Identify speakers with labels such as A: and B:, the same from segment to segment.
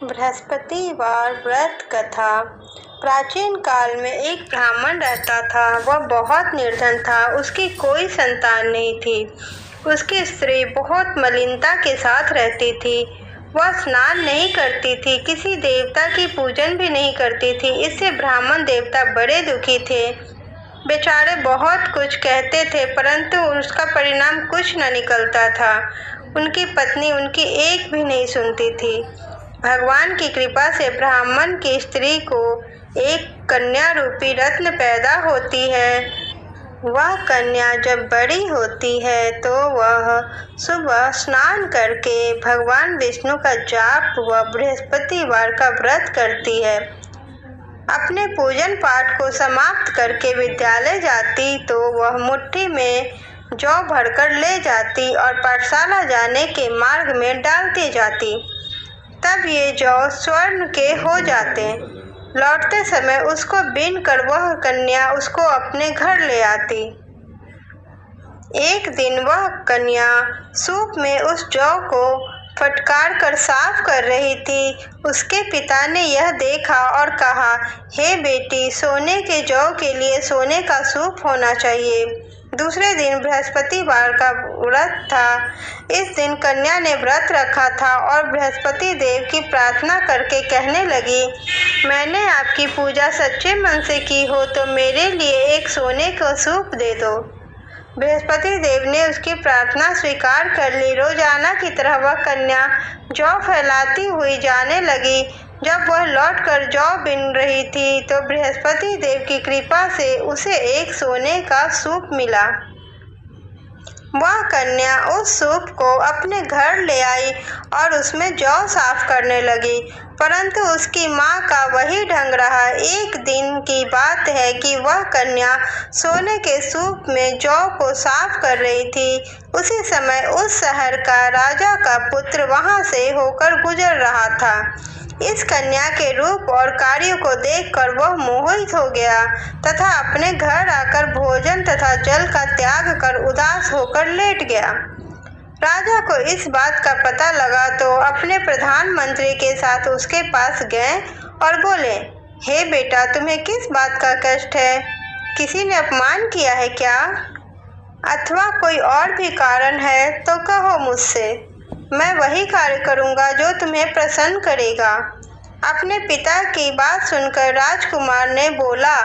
A: बृहस्पतिवार व्रत कथा। प्राचीन काल में एक ब्राह्मण रहता था। वह बहुत निर्धन था। उसकी कोई संतान नहीं थी। उसकी स्त्री बहुत मलिनता के साथ रहती थी। वह स्नान नहीं करती थी, किसी देवता की पूजन भी नहीं करती थी। इससे ब्राह्मण देवता बड़े दुखी थे। बेचारे बहुत कुछ कहते थे, परंतु उसका परिणाम कुछ न निकलता था। उनकी पत्नी उनकी एक भी नहीं सुनती थी। भगवान की कृपा से ब्राह्मण की स्त्री को एक कन्या रूपी रत्न पैदा होती है। वह कन्या जब बड़ी होती है तो वह सुबह स्नान करके भगवान विष्णु का जाप व बृहस्पतिवार का व्रत करती है। अपने पूजन पाठ को समाप्त करके विद्यालय जाती तो वह मुट्ठी में जौ भरकर ले जाती और पाठशाला जाने के मार्ग में डालती जाती। तब ये जौ स्वर्ण के हो जाते। लौटते समय उसको बीन कर वह कन्या उसको अपने घर ले आती। एक दिन वह कन्या सूप में उस जौ को फटकार कर साफ कर रही थी। उसके पिता ने यह देखा और कहा, हे बेटी, सोने के जौ के लिए सोने का सूप होना चाहिए। दूसरे दिन बृहस्पतिवार का व्रत था। इस दिन कन्या ने व्रत रखा था और बृहस्पति देव की प्रार्थना करके कहने लगी, मैंने आपकी पूजा सच्चे मन से की हो तो मेरे लिए एक सोने का सूप दे दो। बृहस्पति देव ने उसकी प्रार्थना स्वीकार कर ली। रोजाना की तरह वह कन्या जौ फैलाती हुई जाने लगी। जब वह लौटकर जौ बीन रही थी तो बृहस्पति देव की कृपा से उसे एक सोने का सूप मिला। वह कन्या उस सूप को अपने घर ले आई और उसमें जौ साफ करने लगी, परंतु उसकी माँ का वही ढंग रहा। एक दिन की बात है कि वह कन्या सोने के सूप में जौ को साफ कर रही थी। उसी समय उस शहर का राजा का पुत्र वहां से होकर गुजर रहा था। इस कन्या के रूप और कार्यों को देखकर वह मोहित हो गया तथा अपने घर आकर भोजन तथा जल का त्याग कर उदास होकर लेट गया। राजा को इस बात का पता लगा तो अपने प्रधानमंत्री के साथ उसके पास गए और बोले, हे बेटा, तुम्हें किस बात का कष्ट है? किसी ने अपमान किया है क्या? अथवा कोई और भी कारण है तो कहो मुझसे। मैं वही कार्य करूंगा जो तुम्हें प्रसन्न करेगा। अपने पिता की बात सुनकर राजकुमार ने बोला,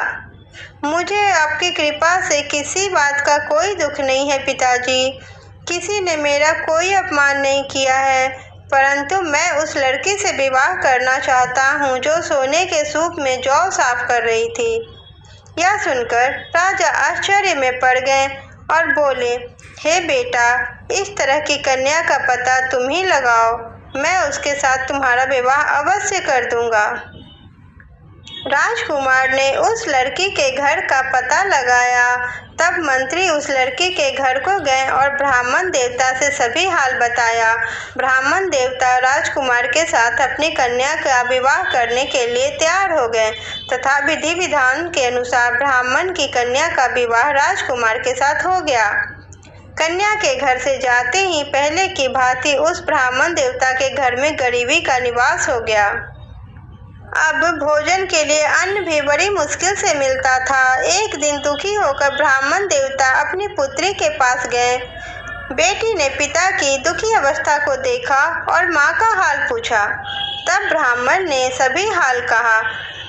A: मुझे आपकी कृपा से किसी बात का कोई दुख नहीं है पिताजी। किसी ने मेरा कोई अपमान नहीं किया है, परंतु मैं उस लड़की से विवाह करना चाहता हूँ जो सोने के सूप में जौ साफ कर रही थी। यह सुनकर राजा आश्चर्य में पड़ गए और बोले, हे बेटा, इस तरह की कन्या का पता तुम ही लगाओ। मैं उसके साथ तुम्हारा विवाह अवश्य कर दूंगा। राजकुमार ने उस लड़की के घर का पता लगाया। तब मंत्री उस लड़की के घर को गए और ब्राह्मण देवता से सभी हाल बताया। ब्राह्मण देवता राजकुमार के साथ अपनी कन्या का विवाह करने के लिए तैयार हो गए तथा विधि विधान के अनुसार ब्राह्मण की कन्या का विवाह राजकुमार के साथ हो गया। कन्या के घर से जाते ही पहले की भांति उस ब्राह्मण देवता के घर में गरीबी का निवास हो गया। अब भोजन के लिए अन्न भी बड़ी मुश्किल से मिलता था। एक दिन दुखी होकर ब्राह्मण देवता अपनी पुत्री के पास गए। बेटी ने पिता की दुखी अवस्था को देखा और माँ का हाल पूछा। तब ब्राह्मण ने सभी हाल कहा।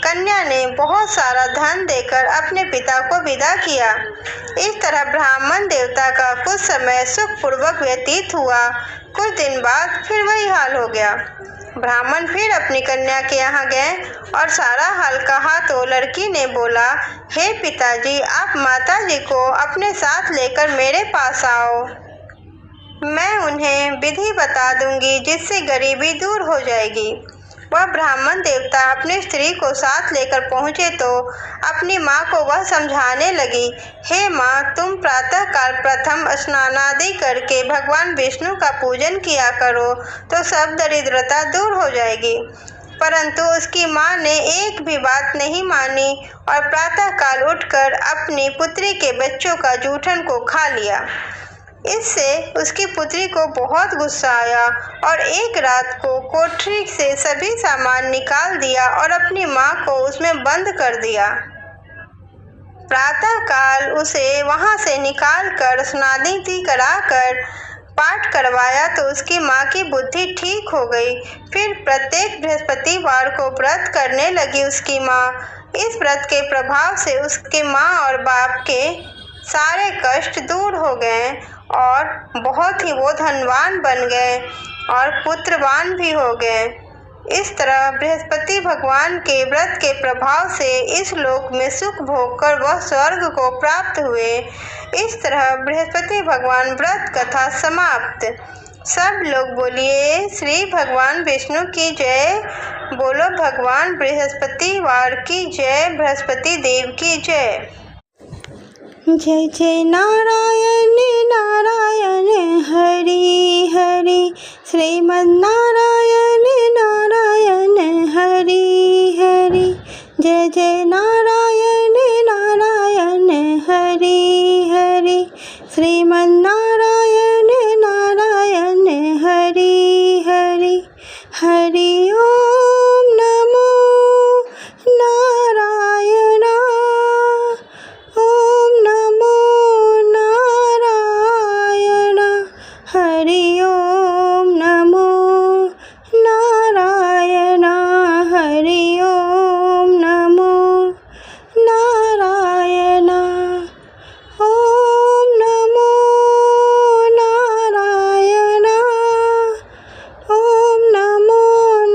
A: कन्या ने बहुत सारा धन देकर अपने पिता को विदा किया। इस तरह ब्राह्मण देवता का कुछ समय सुखपूर्वक व्यतीत हुआ। कुछ दिन बाद फिर वही हाल हो गया। ब्राह्मण फिर अपनी कन्या के यहाँ गए और सारा हाल कहा तो लड़की ने बोला, हे पिताजी, आप माताजी को अपने साथ लेकर मेरे पास आओ। मैं उन्हें विधि बता दूंगी जिससे गरीबी दूर हो जाएगी। वह ब्राह्मण देवता अपनी स्त्री को साथ लेकर पहुँचे तो अपनी माँ को वह समझाने लगी, हे माँ, तुम प्रातःकाल प्रथम स्नानादि करके भगवान विष्णु का पूजन किया करो तो सब दरिद्रता दूर हो जाएगी। परंतु उसकी माँ ने एक भी बात नहीं मानी और प्रातःकाल उठकर अपनी पुत्री के बच्चों का जूठन को खा लिया। इससे उसकी पुत्री को बहुत गुस्सा आया और एक रात को कोठरी से सभी सामान निकाल दिया और अपनी माँ को उसमें बंद कर दिया। प्रातःकाल उसे वहां से निकालकर स्नानादि कराकर पाठ करवाया तो उसकी माँ की बुद्धि ठीक हो गई। फिर प्रत्येक बृहस्पतिवार को व्रत करने लगी उसकी माँ। इस व्रत के प्रभाव से उसके माँ और बाप के सारे कष्ट दूर हो गए और बहुत ही वो धनवान बन गए और पुत्रवान भी हो गए। इस तरह बृहस्पति भगवान के व्रत के प्रभाव से इस लोक में सुख भोगकर वह स्वर्ग को प्राप्त हुए। इस तरह बृहस्पति भगवान व्रत कथा समाप्त। सब लोग बोलिए श्री भगवान विष्णु की जय। बोलो भगवान बृहस्पतिवार की जय। बृहस्पति देव की जय।
B: जय जय नारायण नारायण हरि हरि श्रीमन्नारायण नारायण हरि हरि। जय जय नारायण नारायण हरि हरि श्रीमन्नारायण नारायण हरि हरि। हरि ओम नमो नारायण। ओम नमो नारायण। हरि ओम नमो नारायण। हरि ओम नमो नारायण। ओम नमो नारायण। ओम नमो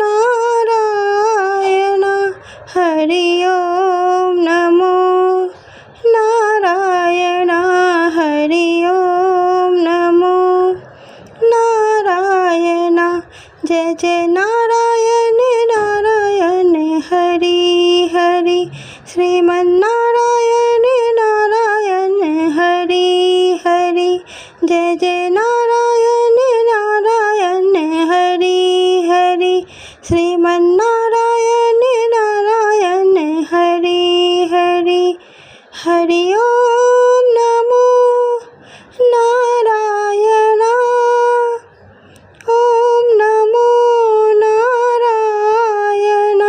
B: नारायण। हरि ओम नमो नारायण। हरि ओम नमो नारायण। जय जय नारायण नारायण हरि हरि श्रीमन्नारायण नारायण हरि हरि। जय जय नारायण नारायण हरि हरि श्रीमन्नारायण नारायण हरि हरि। हरि ओम नमो नारायण। ओम नमो नारायण।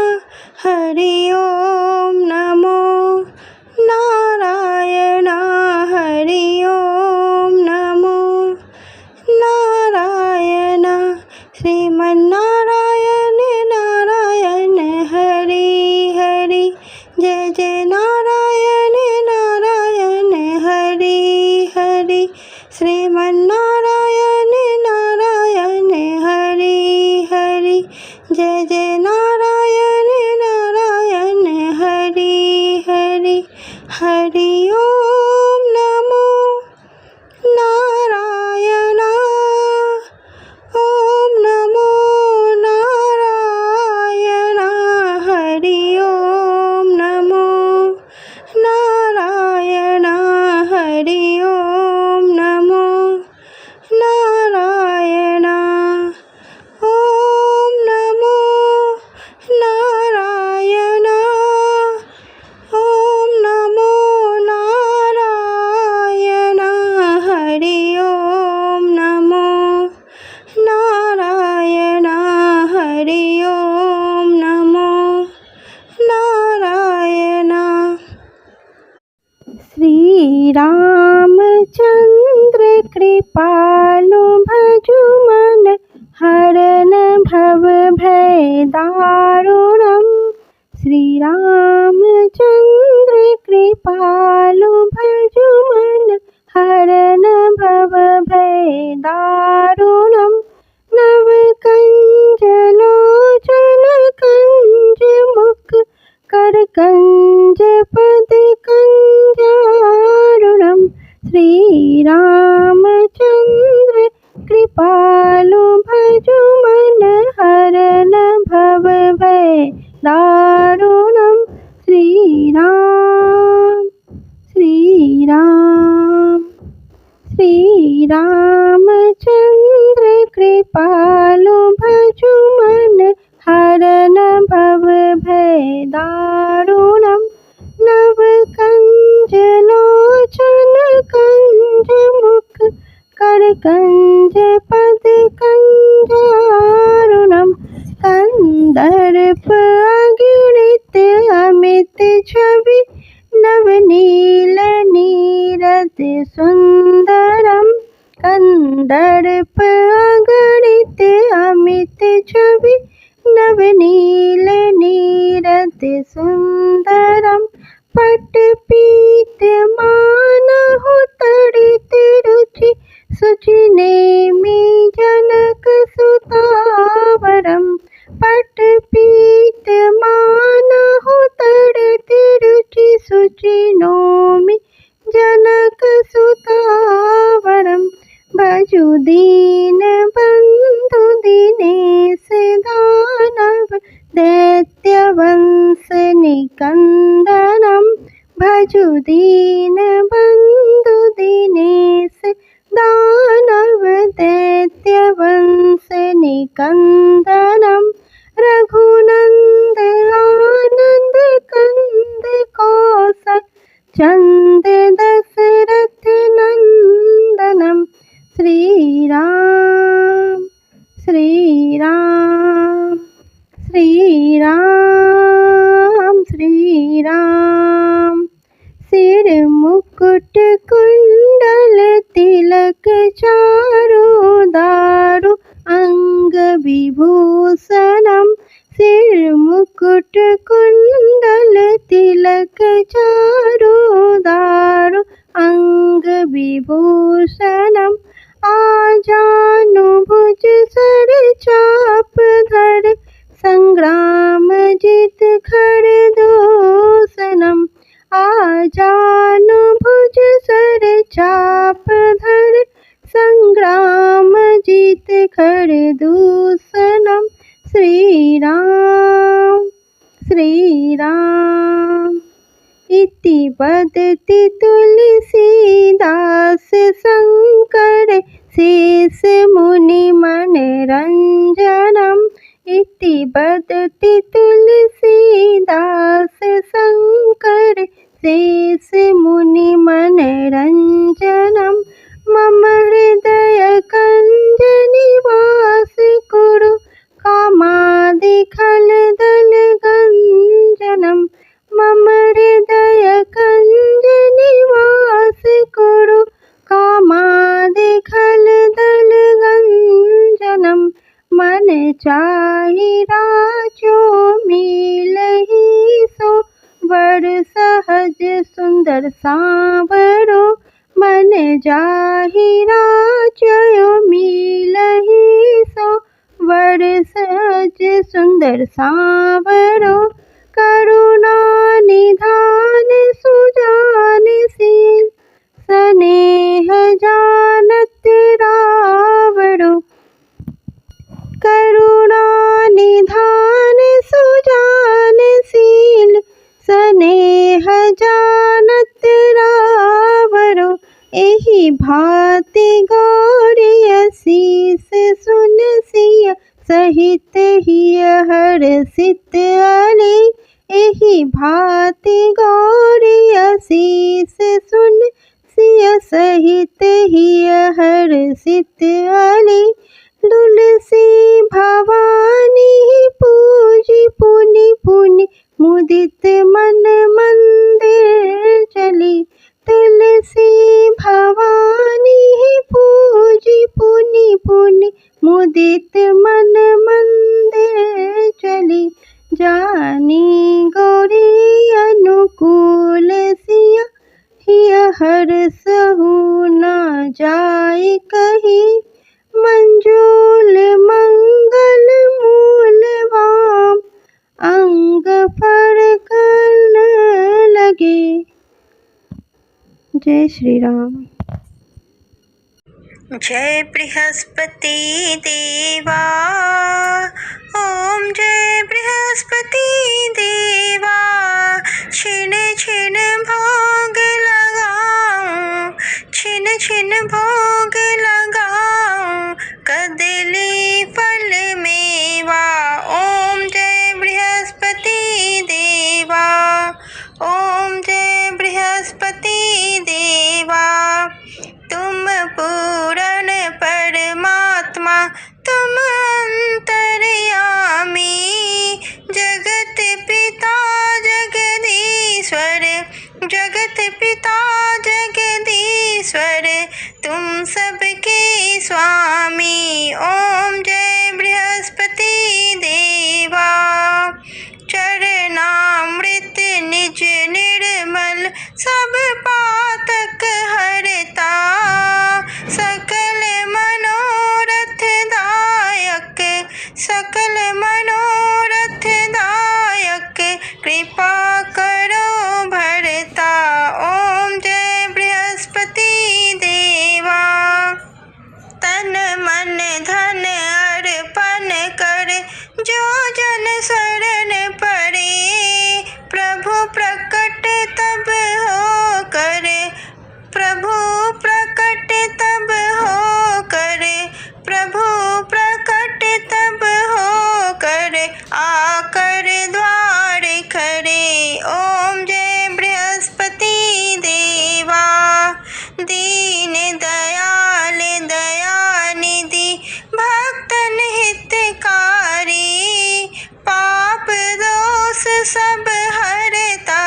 B: हरि ओम नमो नारायण। हरि ओम नमो नारायण श्रीमन्नारायण नारायण अगणित अमित छवि नवनील नीरद सुंदरम कंदर्प अगणित अमित छवि नवनील नीरद सुंदरम पटपीत मानहु तड़ित रुचि सुचिनेमि जनक सुतावरम पटपीत मानहु तड़ित रुचि सुचिनोमि जनक सुतावरम भजु दीन बंधु दिनेश दानव दैत्य वंश निकंदनम भजु दीन बंधु दिनेश दानव दैत्य वंश निकंदनम रघुनंद आनंद कंद कौशल चंद दशरथ नंदनम श्री राम श्री राम श्री राम श्री राम। सिर मुकुट कुंडल तिलक चारु दारु अंग विभूषणम सिर मुकुट कुंडल तिलक चारु दारु अंग विभूषणम आजानु भुज सर चाप धर संग्राम जित खड़ दूषणम आजानु भुज सर चाप धर संग्राम जित खड़ दूषणम श्री राम श्री राम। इति बदति तुलसीदास शंकर शेष मुनि मनरंजनम इति बदति तुलसीदास शंकर शेष मुनि मनरंजनम मम हृदय कंज निवास कुरु कामादि खल दल गंजनम मम हृदय कंज निवास कुरु कामादि खल दल गंजनम मन चाहि राजो मिलहि सो वर सहज सुंदर सांवरो मन जाहि राजो मिलहि सो वर सहज सुंदर सांवरो करुणा निधान सुजानशील स्नेह जानत रावरो करुणा निधान सुजानशील स्नेह जानत रावरो एहि भांति गौरी शीस सुन सिय सहित हिय हर्षित अली एहि भांति गौरी शीस सुन सिय सहित हिय हर्षित अली तुलसी भवानी पूजी पुनि पुनि मुदित मन मंदिर चली तुलसी भवानी पूजी पुनि पुनि मुदित मन मंदिर चली जानी गौरी अनुकूल सिया हिय हर्षहु न जाय कही मंजूल मंगल मूल वाम अंग फड़कन लगे। जय श्री राम।
A: जय बृहस्पति देवा ओम जय बृहस्पति देवा छिन छिन भोग लगाऊं छिन छिन भोग लगाऊं कदली फल मेवा ओम जय बृहस्पति देवा ओम जय बृहस्पति देवा तुम पूर्ण परमात्मा तुम अंतर्यामी पिता जगदीश्वर तुम सबके स्वामी। ओम जय बृहस्पति देवा। चरणामृत निज निर्मल सब पातक हरता। सकल मनोरथ दायक सकल मनोरथ दायक कृपा करो भरता। ओम जय बृहस्पति देवा। तन मन धन अर्पण कर जो जन शरण पड़े। प्रभु प्रकट तब हो करे प्रभु प्रकट तब हो करे प्रभु प्रकट तब हो करे आकर द्वार खड़े। ओम जय बृहस्पति देवा। दीन दयाल दयानिधि भक्तन हितकारी। पाप दोष सब हरता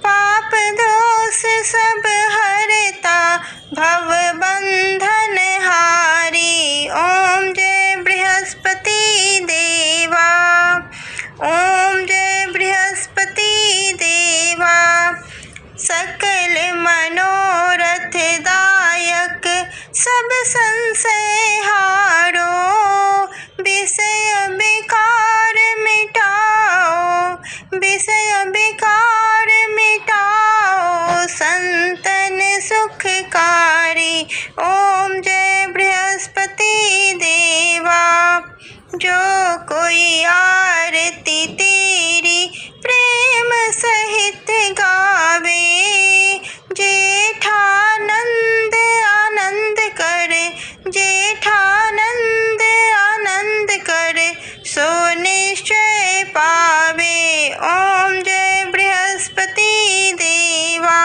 A: पाप दोष सब हरता भव बंधन हारी। ओम जय बृहस्पति देवा। ओम जय बृहस्पति देवा। सकल मनोरथ दायक सब संशय हारो। विषय विकार मिटाओ विषय विकार मिटाओ संतन सुखकारी। ओम जय बृहस्पति देवा। जो कोई आरती तेरी प्रेम सहित गावे। जेठानंद आनंद करे जेठानंद आनंद करे सो निश्चय पावे। ओम जय बृहस्पति देवा।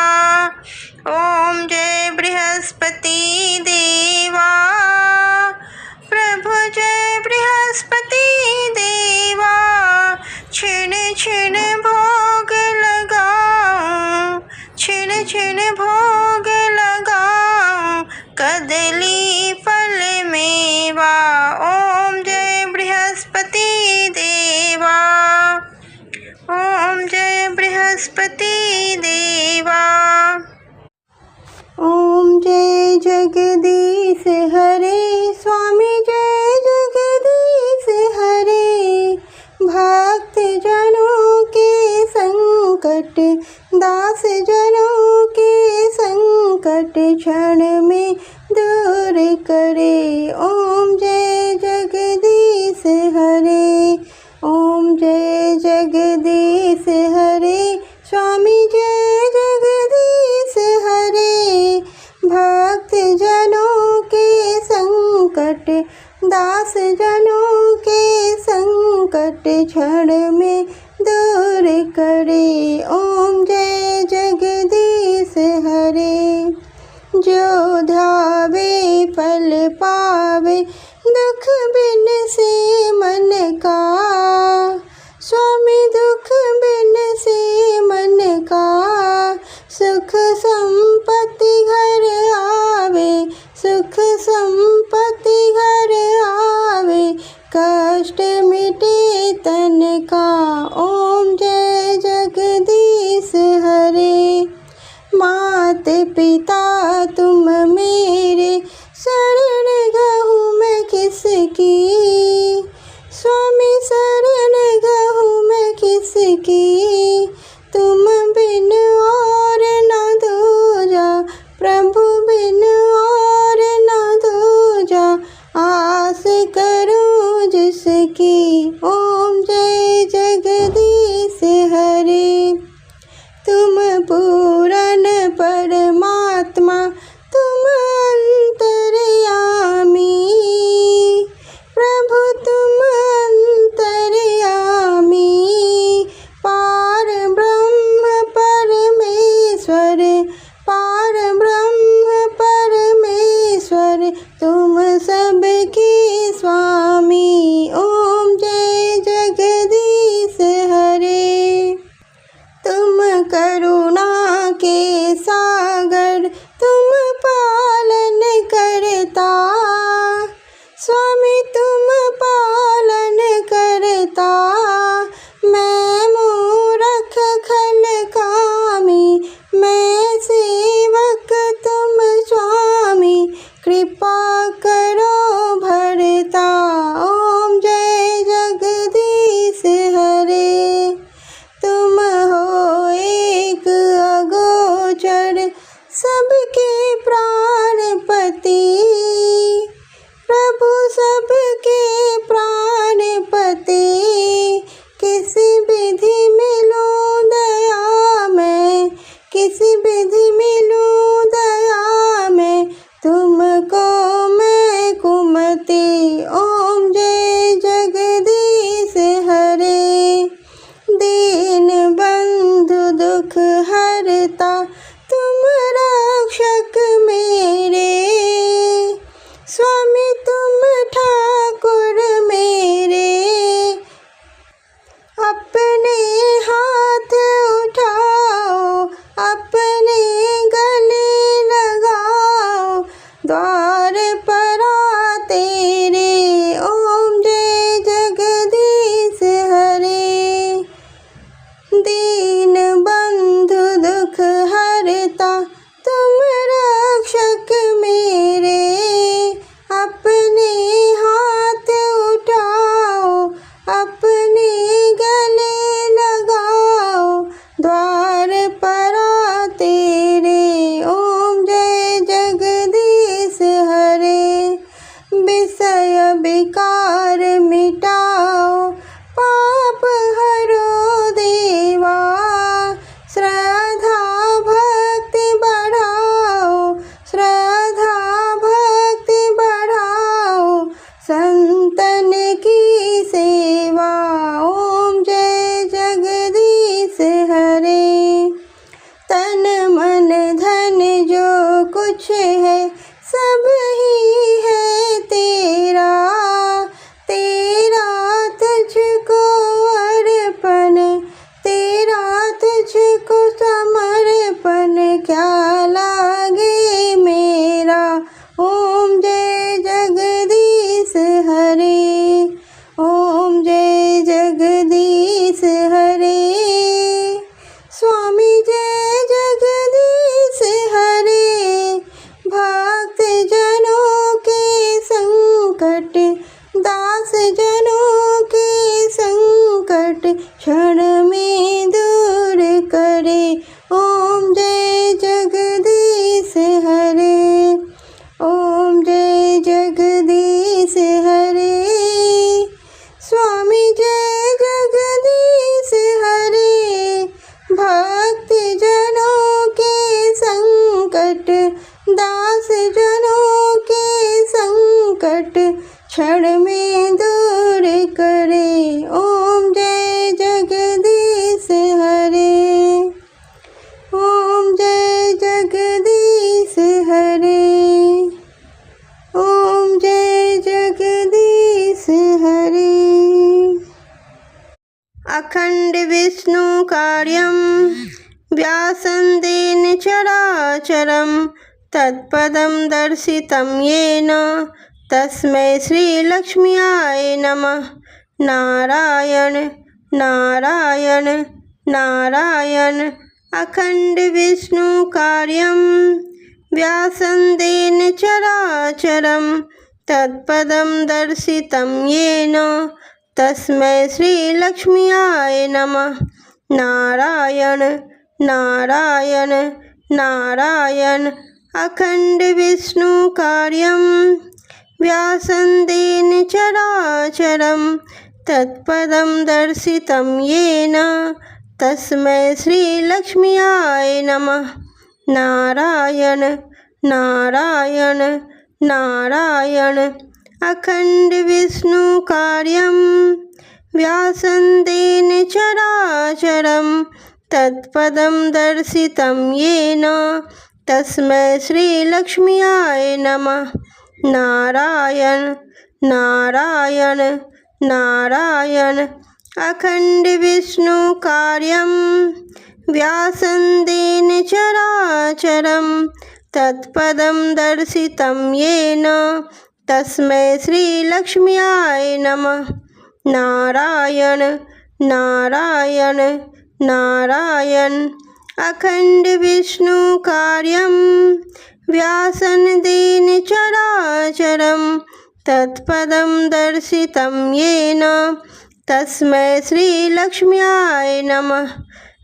A: ओम जय बृहस्पति देवा। प्रभु जय बृहस्पति देवा। क्षण क्षण भोग लगाऊं क्षण क्षण भोग लगाऊं कदली फल मेवा। ओम जय बृहस्पति देवा। ओम जय बृहस्पति देवा।
B: ओम जय जगदीश हरे स्वामी जय जगदीश हरे। भक्त जनों के संकट दास जनों के संकट क्षण में दूर करे। ओम जय जगदीश हरे। ओम जय जगदीश हरे स्वामी जय जगदीश हरे। भक्त जनों के संकट दास जनों के संकट क्षण में दूर करे। ओम जय जगदीश हरे। जो ध्यावे फल पावे दुख बिन से मन का। स्वामी दुख बिन से मन का सुख संपत्ति घर आवे सुख संपत्ति घर आवे कष्ट मिटे तन का। ओम जय जगदीश हरे। मात पिता तुम मेरे शरण गहूँ मैं किसकी। स्वामी शरण गहूँ मैं किसकी। तुम बिन और न दूजा प्रभु बिन और न दूजा आस करूं जिसकी। ओम जय जगदीश विधि मिलूं दया में, किसी विधि मिलूं दया में, तुमको मैं कुमति। ओम जय जगदीश हरे। दीन बंधु दुख हरता, तुम रक्षक मेरे। स्वामी तुम ठाकुर मेरे। अपने हाथ उठाओ, अपने गले लगाओ, द्वार पर आ तेरे। ओम जय जगदीश हरे। दीन बंधु दुख हरता, तुम रक्षक मेरे। अपने हाथ उठाओ, अपने गले लगाओ, द्वार पर आ तेरे। ओम जय जगदीश हरे। विषय विकार मिटाओ, पाप हरो देवा। श्रद्धा भक्ति बढ़ाओ, श्रद्धा भक्ति बढ़ाओ, संतन की सेवा। ओम जय जगदीश हरे। तन मन धन जो कुछ है, सब ही है तेरा। तेरा तुझको अर्पण, तेरा तुझको समर्पण, क्या लागे मेरा। ओम जय जगदीश हरे। ओम जय जगदीश हरे। स्वामी जय जगदीश हरे। भक्त जनों के संकट, दास जनों के संकट, क्षण में दूर करे। ओम जय जगदीश हरे। ओम जय जगदीश हरे। स्वामी जय जगदीश हरे। भक्त जनों के संकट, दास जनों के संकट, क्षण में दूर करे। ओम जय जगदीश हरे। ओम जय जगदीश हरे। ओम जय जगदीश हरे। अखंड विष्णु कार्यं व्यासन्देन चराचरं, तत्पदं दर्शितं येन तस्मै श्रीलक्ष्म्याय नमः। नारायण नारायण नारायण। अखंड विष्णु कार्यं व्यासन्देन चराचरं, तत्पदं दर्शितं येन तस्मै श्रीलक्ष्म्याय नमः। नारायण नारायण नारायण। अखंड विष्णु कार्यं व्यासन्देन चराचरं, तत्पदं दर्शितं येन तस्मै श्रीलक्ष्म्याय नमः। नारायण नारायण नारायण। अखंड विष्णु कार्यं व्यासन्देन चराचरं, तत्पदं दर्शितं येन तस्मै श्रीलक्ष्म्याय नमः। नारायण नारायण नारायण। अखंड विष्णु कार्यं व्यासन्देन चराचरं, तत्पदं दर्शितं येन तस्मै श्रीलक्ष्म्याय नमः। नारायण नारायण नारायण। अखंड विष्णु कार्यं व्यासन्देन चराचरं, तत्पदं दर्शितं येन तस्मै श्रीलक्ष्म्याय नमः।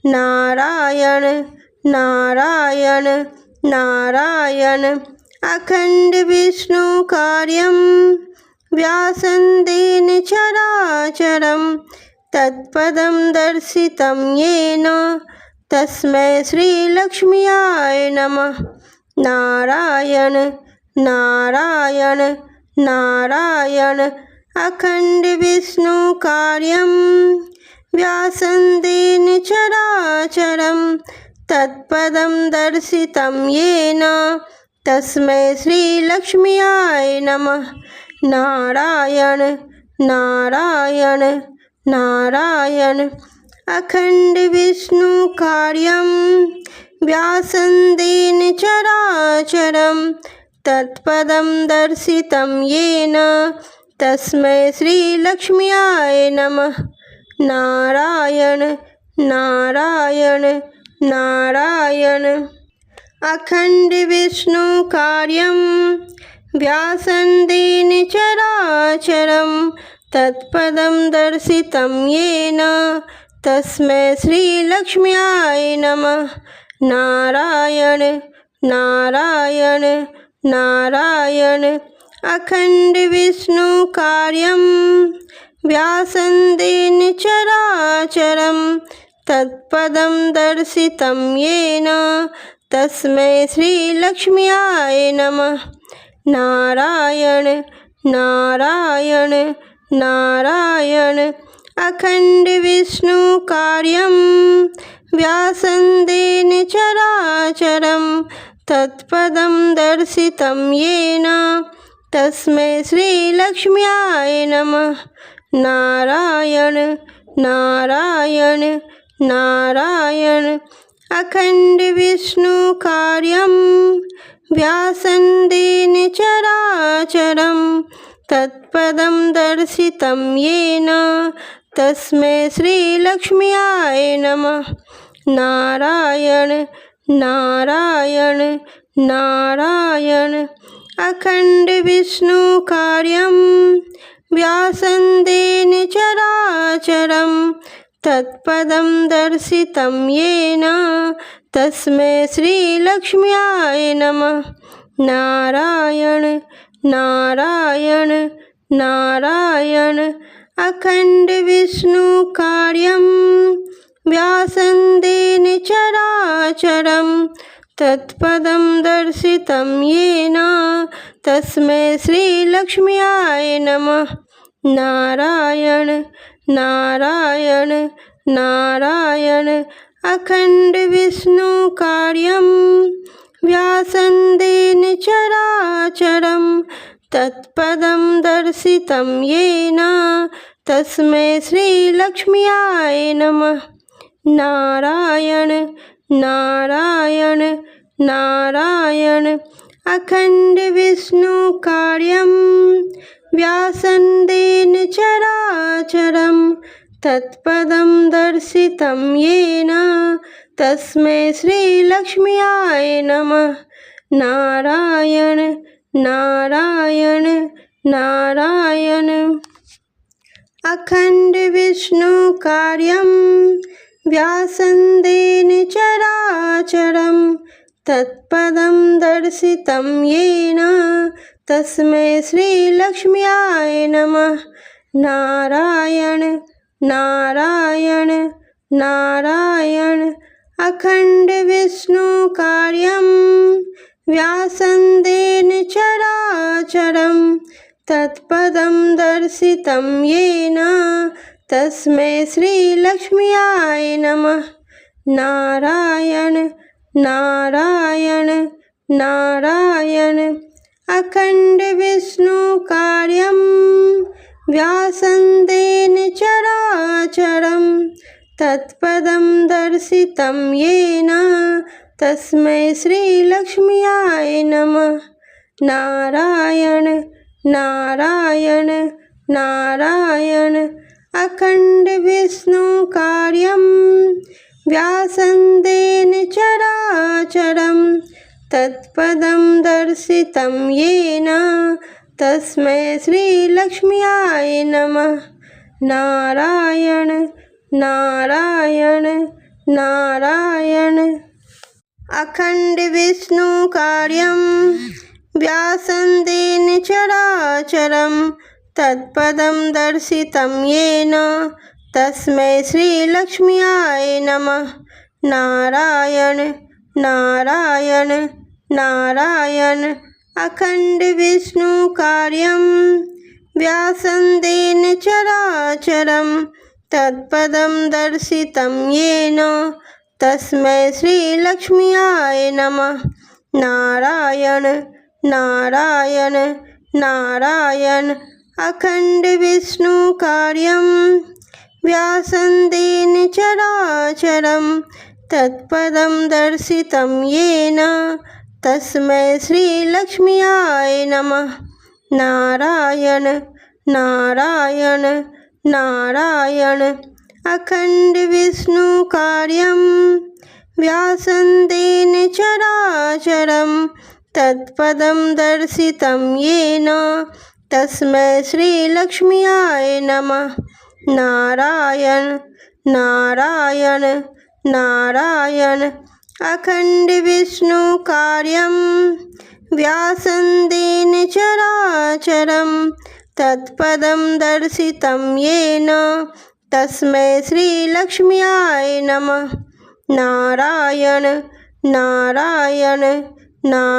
B: नारायण नारायण नारायण। अखंड विष्णु कार्यं व्यासन्देन चराचरं, तत्पदं दर्शितं येन तस्मै श्रीलक्ष्म्याय नमः। नारायण नारायण नारायण अखण्डविष्णुकार्यं व्यासन्देन चराचरं तत्पदं दर्शितं येन तस्मै श्रीलक्ष्म्याय नमः। नारायण नारायण नारायण अखण्डविष्णुकार्यं व्यासन्देन चराचरं तत्पदं दर्शितं येन तस्मै श्रीलक्ष्म्याय नमः। नारायण नारायण नारायण अखण्डविष्णुकार्यं व्यासन्देन चराचरं तत्पदं दर्शितं येन तस्मै श्रीलक्ष्म्याय नमः। नारायण नारायण नारायण अखण्डविष्णुकार्यं व्यासन्देन चराचरं तत्पदं दर्शितं येन तस्मै श्रीलक्ष्म्याय नमः। नारायण नारायण नारायण अखण्डविष्णुकार्यं व्यासन्देन चराचरं तत्पदं दर्शितं येन तस्मै श्रीलक्ष्म्याय नमः। नारायण नारायण नारायण अखण्डविष्णुकार्यं व्यासन्देन चराचरं तत्पदं दर्शितं येन तस्मै श्रीलक्ष्म्याय नमः। नारायण नारायण नारायण अखण्डविष्णुकार्यं व्यासन्देन चराचरं तत्पदं दर्शितं येन तस्मै श्रीलक्ष्म्याय नमः। नारायण नारायण नारायण अखण्डविष्णुकार्यं व्यासन्देन चराचरं तत्पदं दर्शितं येन तस्मै श्रीलक्ष्म्याय नमः। नारायण नारायण नारायण अखण्डविष्णुकार्यं व्यासन्देन चराचरं तत्पदं दर्शितं येन तस्मै श्रीलक्ष्म्याय नमः। नारायण नारायण नारायण अखण्डविष्णुकार्यं व्यासन्देन चराचरं तत्पदं दर्शितं येन तस्मै श्रीलक्ष्म्याय नमः। नारायण नारायण नारायण अखण्डविष्णुकार्यं व्यासन्देन चराचरं तत्पदं दर्शितं येन तस्मै श्रीलक्ष्म्याय नमः। नारायण नारायण नारायण अखण्डविष्णुकार्यं व्यासन्देन चराचरं तत्पदं दर्शितं येन तस्मै श्रीलक्ष्म्याय नमः। नारायण नारायण नारायण अखण्डविष्णुकार्यं व्यासन्देन चराचरं तत्पदं दर्शितं येन तस्मै श्रीलक्ष्म्याय नमः। नारायण नारायण नारायण अखण्डविष्णुकार्यं व्यासन्देन चराचरं तत्पदं दर्शितं येन तस्मै श्रीलक्ष्म्याय नमः। नारायण नारायण नारायण अखण्डविष्णुकार्यं व्यासन्देन चराचरं तत्पदं दर्शितं येन तस्मै श्रीलक्ष्म्याय नमः। नारायण नारायण नारायण अखण्डविष्णुकार्यं व्यासन्देन चराचरं तत्पदं दर्शितं येन तस्मै श्रीलक्ष्म्याय नमः। नारायण नारायण नारायण अखण्डविष्णुकार्यं व्यासन्देन चराचरं तत्पदं दर्शितं येन तस्मै श्रीलक्ष्म्याय नमः। नारायण नारायण नारायण अखण्डविष्णुकार्यं व्यासन्देन चराचरं तत्पदं दर्शितं येन तस्मै श्रीलक्ष्म्याय नमः। नारायण नारायण नारायण अखण्डविष्णुकार्यं व्यासन्देन चराचरं तत्पदं दर्शितं येन तस्मै श्रीलक्ष्म्याय नमः। नारायण नारायण नारायण